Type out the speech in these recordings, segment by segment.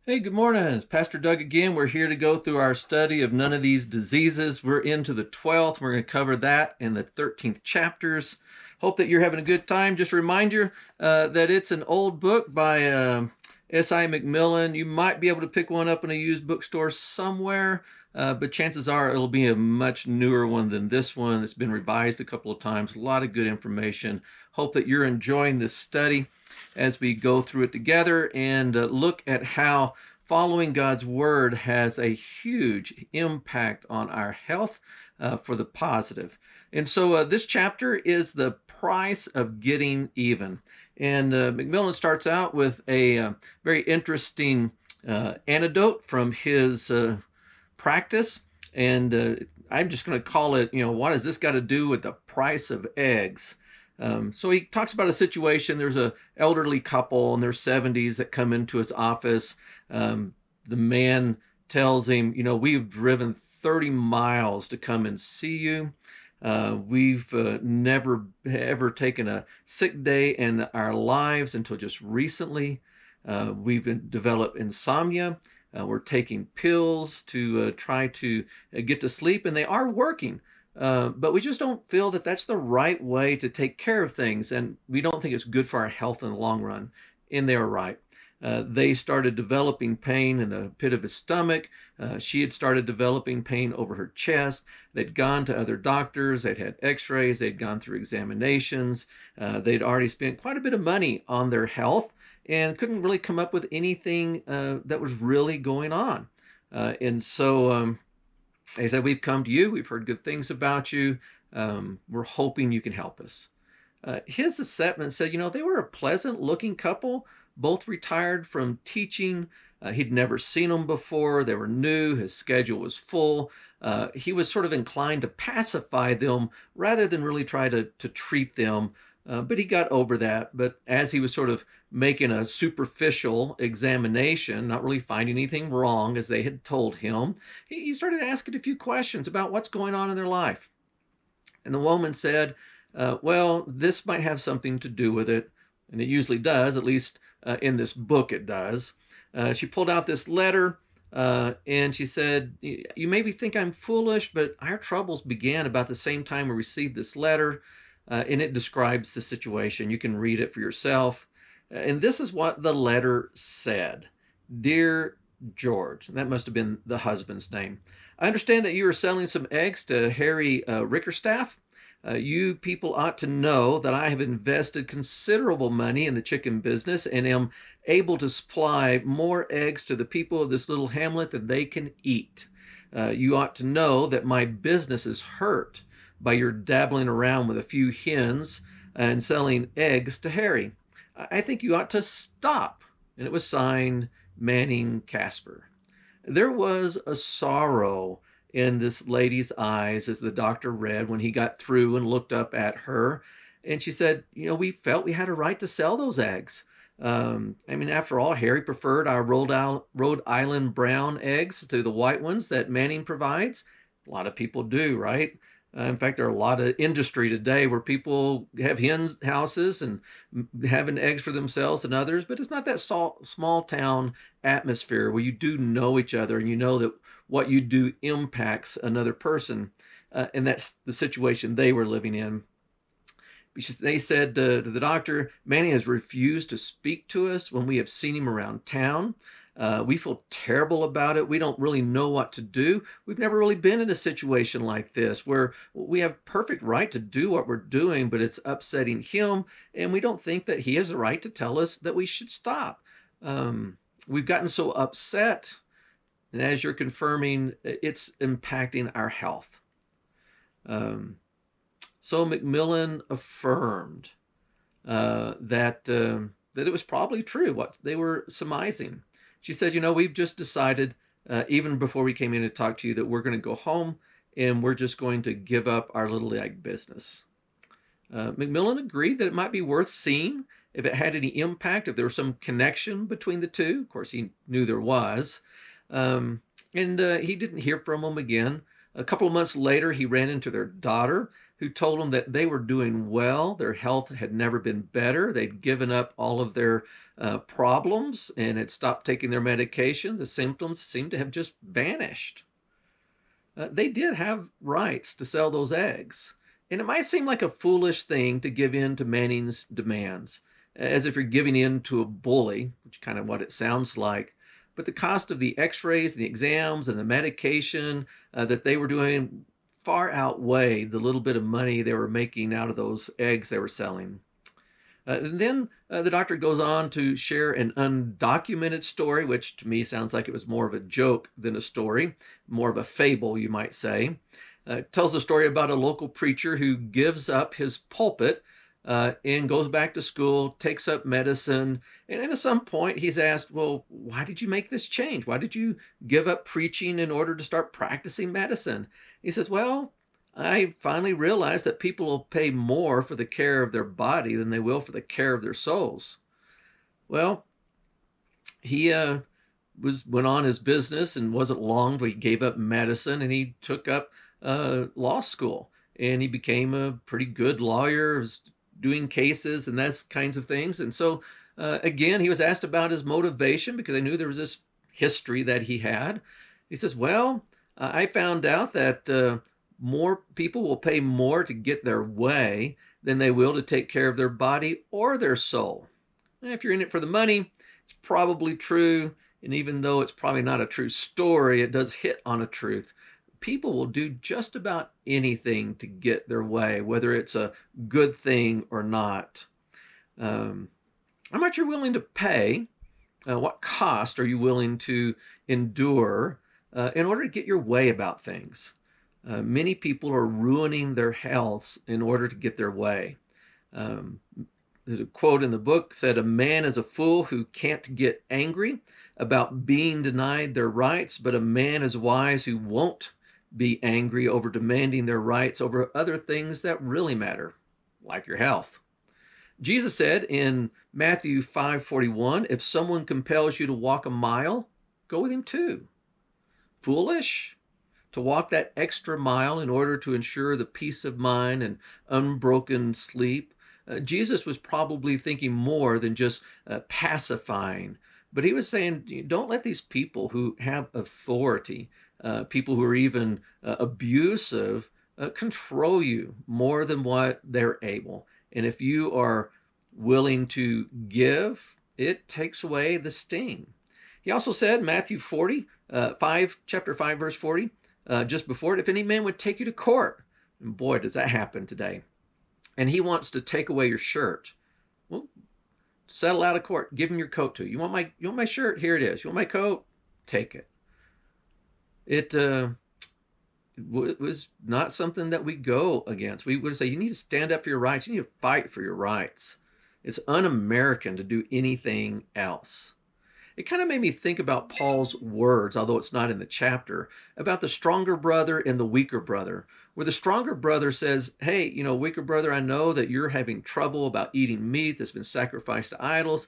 Hey, good morning. It's Pastor Doug again. We're here to go through our study of none of these diseases. We're into the 12th. We're going to cover that in the 13th chapters. Hope that you're having a good time. Just a reminder that it's an old book by S.I. McMillan. You might be able to pick one up in a used bookstore somewhere, but chances are it'll be a much newer one than this one. It's been revised a couple of times. A lot of good information. Hope that you're enjoying this study as we go through it together and look at how following God's word has a huge impact on our health for the positive. And so this chapter is the price of getting even. And McMillan starts out with a very interesting anecdote from his practice. And I'm just going to call it, what has this got to do with the price of eggs? So he talks about a situation. There's an elderly couple in their 70s that come into his office. The man tells him, we've driven 30 miles to come and see you. We've never ever taken a sick day in our lives until just recently. We've developed insomnia. We're taking pills to try to get to sleep, and they are working. But we just don't feel that that's the right way to take care of things, and we don't think it's good for our health in the long run. And they were right. They started developing pain in the pit of his stomach. She had started developing pain over her chest. They'd gone to other doctors. They'd had x-rays. They'd gone through examinations. They'd already spent quite a bit of money on their health and couldn't really come up with anything that was really going on. And so they said, we've come to you. We've heard good things about you. We're hoping you can help us. His assessment said, they were a pleasant looking couple, both retired from teaching. He'd never seen them before. They were new. His schedule was full. He was sort of inclined to pacify them rather than really try to treat them. But he got over that. But as he was sort of making a superficial examination, not really finding anything wrong as they had told him, he started asking a few questions about what's going on in their life. And the woman said, well, this might have something to do with it. And it usually does, at least in this book it does. She pulled out this letter and she said, you maybe think I'm foolish, but our troubles began about the same time we received this letter. And it describes the situation. You can read it for yourself. And this is what the letter said. Dear George, that must have been the husband's name. I understand that you are selling some eggs to Harry Rickerstaff. You people ought to know that I have invested considerable money in the chicken business and am able to supply more eggs to the people of this little hamlet than they can eat. You ought to know that my business is hurt by your dabbling around with a few hens and selling eggs to Harry. I think you ought to stop. And it was signed Manning Casper. There was a sorrow in this lady's eyes as the doctor read when he got through and looked up at her. And she said, we felt we had a right to sell those eggs. After all, Harry preferred our Rhode Island brown eggs to the white ones that Manning provides. A lot of people do, right? In fact, there are a lot of industry today where people have hens houses and having eggs for themselves and others, but it's not that small town atmosphere where you do know each other and you know that what you do impacts another person. And that's the situation they were living in. They said to the doctor, Manny has refused to speak to us when we have seen him around town. We feel terrible about it. We don't really know what to do. We've never really been in a situation like this where we have perfect right to do what we're doing, but it's upsetting him, and we don't think that he has the right to tell us that we should stop. We've gotten so upset, and as you're confirming, it's impacting our health. So McMillan affirmed that it was probably true what they were surmising. She said, we've just decided, even before we came in to talk to you, that we're going to go home and we're just going to give up our little egg business. McMillan agreed that it might be worth seeing if it had any impact, if there was some connection between the two. Of course, he knew there was. And he didn't hear from them again. A couple of months later, he ran into their daughter, who told them that they were doing well. Their health had never been better. They'd given up all of their problems and had stopped taking their medication. The symptoms seemed to have just vanished. They did have rights to sell those eggs. And it might seem like a foolish thing to give in to Manning's demands, as if you're giving in to a bully, which is kind of what it sounds like. But the cost of the x-rays, the exams, and the medication that they were doing far outweighed the little bit of money they were making out of those eggs they were selling. And then the doctor goes on to share an undocumented story, which to me sounds like it was more of a joke than a story, more of a fable, you might say. It tells a story about a local preacher who gives up his pulpit and goes back to school, takes up medicine. And at some point, he's asked, well, why did you make this change? Why did you give up preaching in order to start practicing medicine? He says, well, I finally realized that people will pay more for the care of their body than they will for the care of their souls. Well, he went on his business, and wasn't long till he gave up medicine and he took up law school, and he became a pretty good lawyer, doing cases and those kinds of things. And so again, he was asked about his motivation, because I knew there was this history that he had. He says, well, I found out that more people will pay more to get their way than they will to take care of their body or their soul. And if you're in it for the money, it's probably true. And even though it's probably not a true story, it does hit on a truth. People will do just about anything to get their way, whether it's a good thing or not. How much you're willing to pay, what cost are you willing to endure in order to get your way about things? Many people are ruining their health in order to get their way. There's a quote in the book said, a man is a fool who can't get angry about being denied their rights, but a man is wise who won't be angry over demanding their rights over other things that really matter, like your health. Jesus said in Matthew 5:41, if someone compels you to walk a mile, go with him too. Foolish? To walk that extra mile in order to ensure the peace of mind and unbroken sleep. Jesus was probably thinking more than just pacifying, but he was saying, don't let these people who have authority, people who are even abusive, control you more than what they're able. And if you are willing to give, it takes away the sting. He also said, Matthew 5, chapter 5, verse 40, just before it, if any man would take you to court, and boy, does that happen today, and he wants to take away your shirt, well, settle out of court, give him your coat too. You want my shirt? Here it is. You want my coat? Take it. It was not something that we go against. We would say, you need to stand up for your rights. You need to fight for your rights. It's un-American to do anything else. It kind of made me think about Paul's words, although it's not in the chapter, about the stronger brother and the weaker brother, where the stronger brother says, hey, weaker brother, I know that you're having trouble about eating meat that's been sacrificed to idols.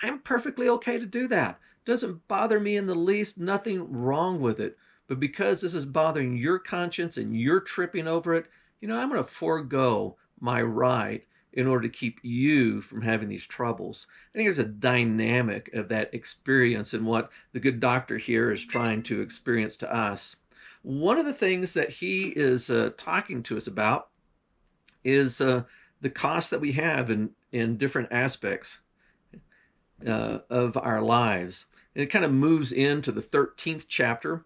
I'm perfectly okay to do that. Doesn't bother me in the least, nothing wrong with it. But because this is bothering your conscience and you're tripping over it, I'm going to forego my right in order to keep you from having these troubles. I think there's a dynamic of that experience in what the good doctor here is trying to experience to us. One of the things that he is talking to us about is the cost that we have in different aspects of our lives. And it kind of moves into the 13th chapter,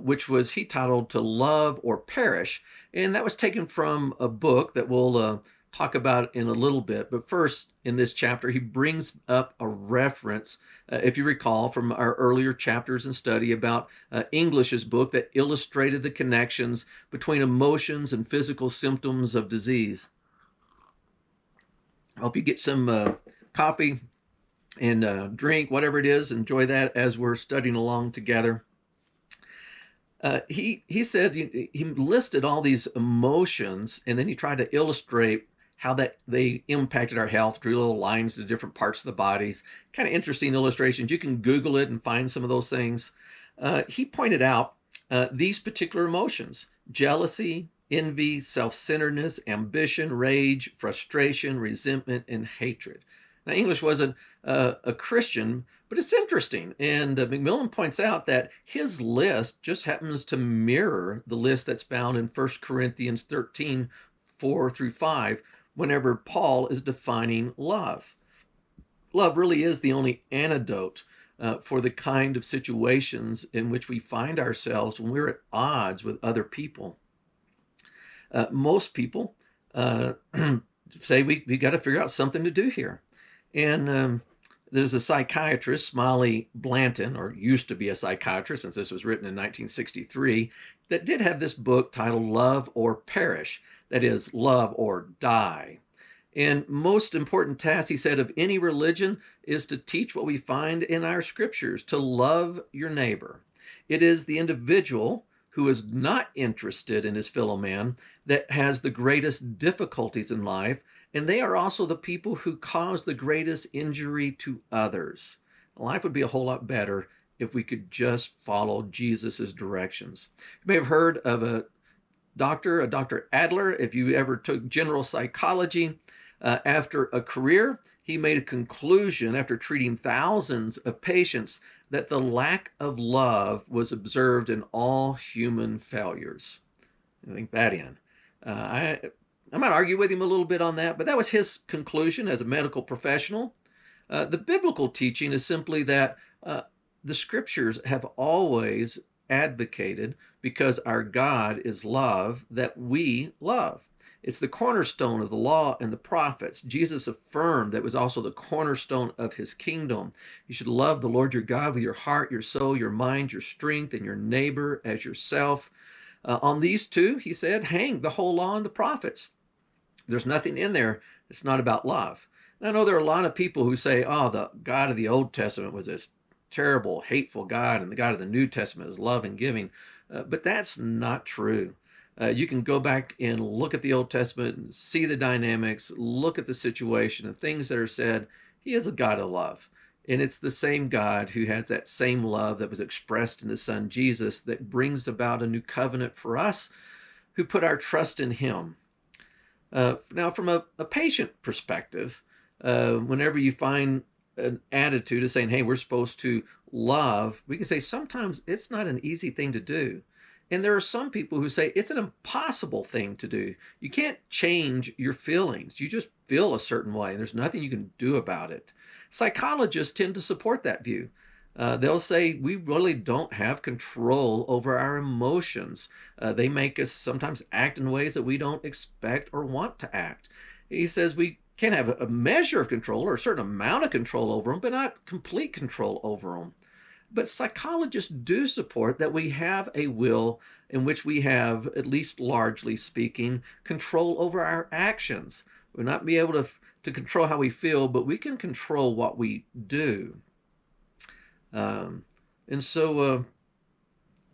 which was he titled To Love or Perish. And that was taken from a book that we'll talk about in a little bit. But first, in this chapter, he brings up a reference, if you recall, from our earlier chapters and study about English's book that illustrated the connections between emotions and physical symptoms of disease. I hope you get some coffee and drink, whatever it is. Enjoy that as we're studying along together. He said he listed all these emotions, and then he tried to illustrate how that they impacted our health, drew little lines to different parts of the bodies. Kind of interesting illustrations. You can Google it and find some of those things. He pointed out these particular emotions: jealousy, envy, self-centeredness, ambition, rage, frustration, resentment, and hatred. Now, English wasn't a Christian, but it's interesting. And Macmillan points out that his list just happens to mirror the list that's found in 1 Corinthians 13, 4 through 5, whenever Paul is defining love. Love really is the only antidote for the kind of situations in which we find ourselves when we're at odds with other people. Most people say we got to figure out something to do here. And there's a psychiatrist, Smiley Blanton, or used to be a psychiatrist since this was written in 1963, that did have this book titled Love or Perish, that is, love or die. And most important task, he said, of any religion is to teach what we find in our scriptures, to love your neighbor. It is the individual who is not interested in his fellow man that has the greatest difficulties in life, and they are also the people who cause the greatest injury to others. Life would be a whole lot better if we could just follow Jesus's directions. You may have heard of a Dr. Adler, if you ever took general psychology. After a career, he made a conclusion after treating thousands of patients that the lack of love was observed in all human failures. I think that in. I might argue with him a little bit on that, but that was his conclusion as a medical professional. The biblical teaching is simply that the scriptures have always advocated, because our God is love, that we love. It's the cornerstone of the law and the prophets. Jesus affirmed that was also the cornerstone of his kingdom. You should love the Lord your God with your heart, your soul, your mind, your strength, and your neighbor as yourself. On these two, he said, hang the whole law and the prophets. There's nothing in there that's not about love. And I know there are a lot of people who say, oh, the God of the Old Testament was this terrible, hateful God, and the God of the New Testament is love and giving. But that's not true. You can go back and look at the Old Testament and see the dynamics, look at the situation and things that are said. He is a God of love. And it's the same God who has that same love that was expressed in his son Jesus that brings about a new covenant for us who put our trust in him. Now, from a patient perspective, whenever you find an attitude of saying, hey, we're supposed to love, we can say sometimes it's not an easy thing to do. And there are some people who say it's an impossible thing to do. You can't change your feelings. You just feel a certain way, and there's nothing you can do about it. Psychologists tend to support that view. They'll say we really don't have control over our emotions. They make us sometimes act in ways that we don't expect or want to act. He says we can have a measure of control or a certain amount of control over them, but not complete control over them. But psychologists do support that we have a will in which we have, at least largely speaking, control over our actions. We'll not be able to control how we feel, but we can control what we do. And so, of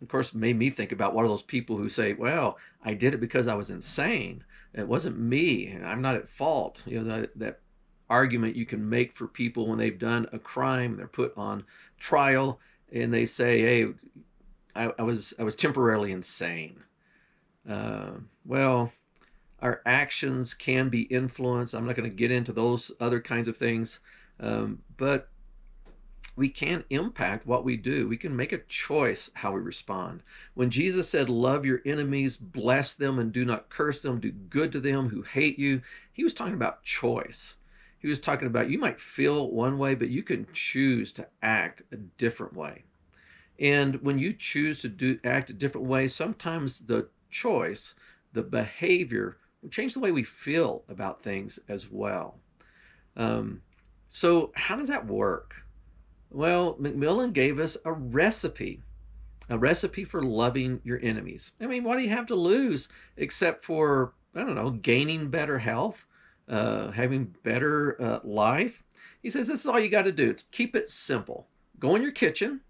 course, made me think about what are those people who say, well, I did it because I was insane. It wasn't me. I'm not at fault. You know, that argument you can make for people when they've done a crime, they're put on trial, and they say, hey, I was temporarily insane. Well, our actions can be influenced. I'm not going to get into those other kinds of things, but we can impact what we do. We can make a choice how we respond. When Jesus said, love your enemies, bless them, and do not curse them, do good to them who hate you, he was talking about choice. He was talking about you might feel one way, but you can choose to act a different way. And when you choose to act a different way, sometimes the choice, the behavior, will change the way we feel about things as well. So how does that work? Well, Macmillan gave us a recipe for loving your enemies. I mean, what do you have to lose except for, I don't know, gaining better health? Having better life. He says this is all you got to do. It's keep it simple. Go in your kitchen,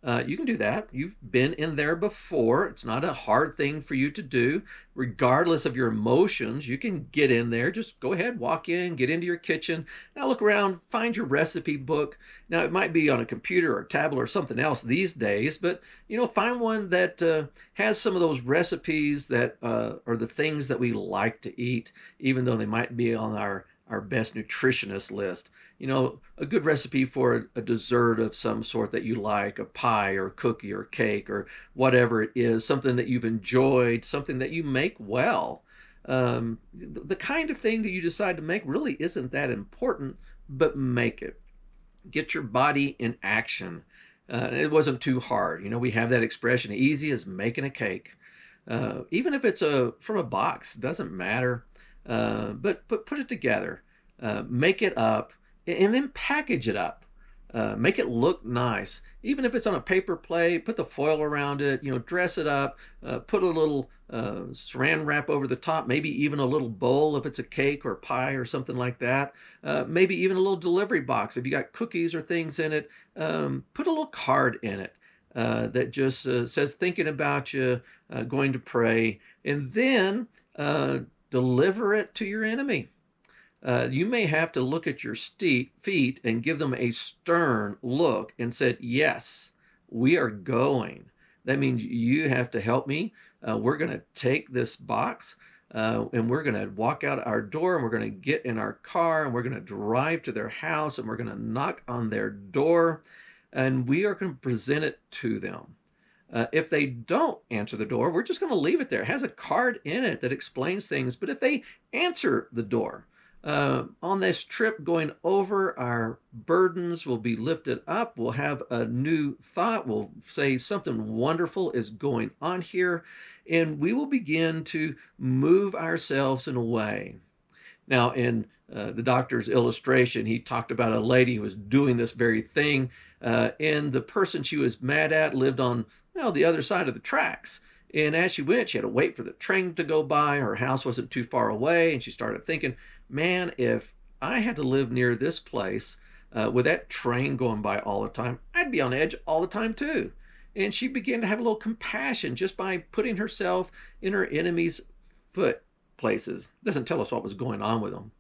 You can do that. You've been in there before. It's not a hard thing for you to do. Regardless of your emotions, you can get in there. Just go ahead, walk in, get into your kitchen. Now look around, find your recipe book. Now it might be on a computer or a tablet or something else these days, but find one that has some of those recipes that are the things that we like to eat, even though they might be on our best nutritionist list. A good recipe for a dessert of some sort that you like, a pie or a cookie or cake or whatever it is, something that you've enjoyed, something that you make well. The kind of thing that you decide to make really isn't that important, but make it. Get your body in action. It wasn't too hard. We have that expression, easy as making a cake. Even if it's from a box, doesn't matter. But put it together, make it up, and then package it up. Make it look nice. Even if it's on a paper plate, put the foil around it, dress it up, put a little saran wrap over the top, maybe even a little bowl if it's a cake or pie or something like that. Maybe even a little delivery box. If you got cookies or things in it, put a little card in it that just says, thinking about you, going to pray, and then deliver it to your enemy. You may have to look at your feet and give them a stern look and said, yes, we are going. That means you have to help me. We're going to take this box and we're going to walk out our door and we're going to get in our car and we're going to drive to their house and we're going to knock on their door and we are going to present it to them. If they don't answer the door, we're just going to leave it there. It has a card in it that explains things. But if they answer the door, on this trip going over, our burdens will be lifted up. We'll have a new thought. We'll say something wonderful is going on here, and we will begin to move ourselves in a way. Now, in the doctor's illustration, he talked about a lady who was doing this very thing, and the person she was mad at lived on the other side of the tracks. And as she went, she had to wait for the train to go by. Her house wasn't too far away, and she started thinking, man, if I had to live near this place with that train going by all the time, I'd be on edge all the time too. And she began to have a little compassion just by putting herself in her enemy's foot places. Doesn't tell us what was going on with them.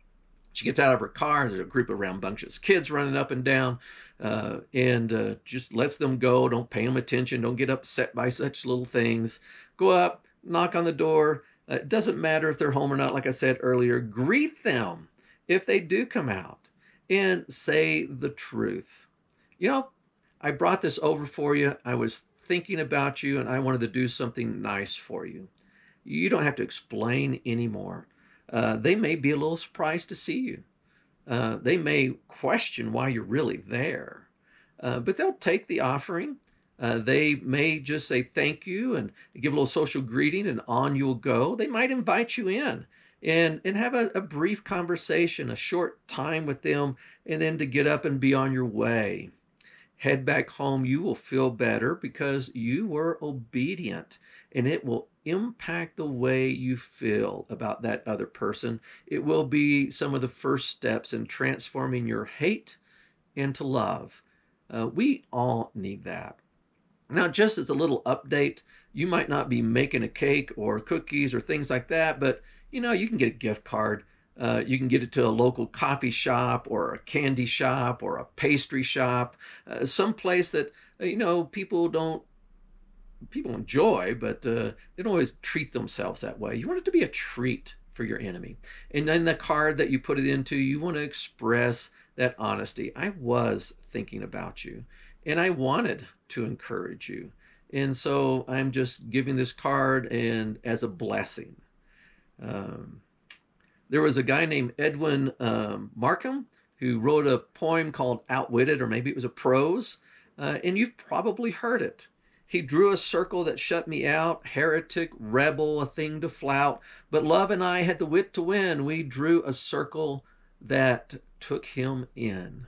She gets out of her car. There's a group of rambunctious kids running up and down, and just lets them go. Don't pay them attention. Don't get upset by such little things. Go up, knock on the door. It doesn't matter if they're home or not. Like I said earlier, greet them if they do come out and say the truth. I brought this over for you. I was thinking about you and I wanted to do something nice for you. You don't have to explain anymore. They may be a little surprised to see you. They may question why you're really there. But they'll take the offering. They may just say thank you and give a little social greeting and on you'll go. They might invite you in and have a brief conversation, a short time with them, and then to get up and be on your way. Head back home. You will feel better because you were obedient, and it will impact the way you feel about that other person. It will be some of the first steps in transforming your hate into love. We all need that. Now, just as a little update, you might not be making a cake or cookies or things like that, but you can get a gift card. You can get it to a local coffee shop or a candy shop or a pastry shop, some place that people enjoy, but they don't always treat themselves that way. You want it to be a treat for your enemy. And then the card that you put it into, you want to express that honesty. I was thinking about you and I wanted to encourage you. And so I'm just giving this card and as a blessing. There was a guy named Edwin Markham who wrote a poem called Outwitted, or maybe it was a prose, and you've probably heard it. He drew a circle that shut me out, heretic, rebel, a thing to flout. But love and I had the wit to win. We drew a circle that took him in.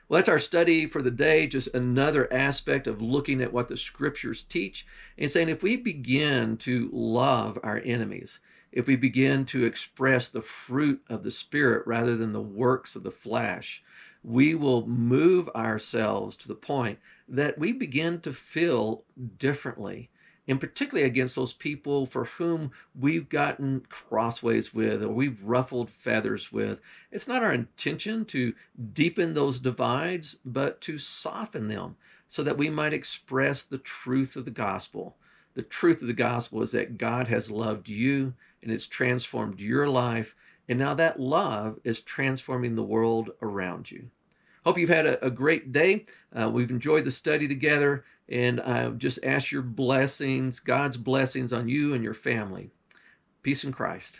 Well, that's our study for the day, just another aspect of looking at what the scriptures teach and saying if we begin to love our enemies, if we begin to express the fruit of the Spirit rather than the works of the flesh, we will move ourselves to the point that we begin to feel differently, and particularly against those people for whom we've gotten crossways with or we've ruffled feathers with. It's not our intention to deepen those divides, but to soften them so that we might express the truth of the gospel. The truth of the gospel is that God has loved you and it's transformed your life, and now that love is transforming the world around you. Hope you've had a great day. We've enjoyed the study together, and I just ask your blessings, God's blessings on you and your family. Peace in Christ.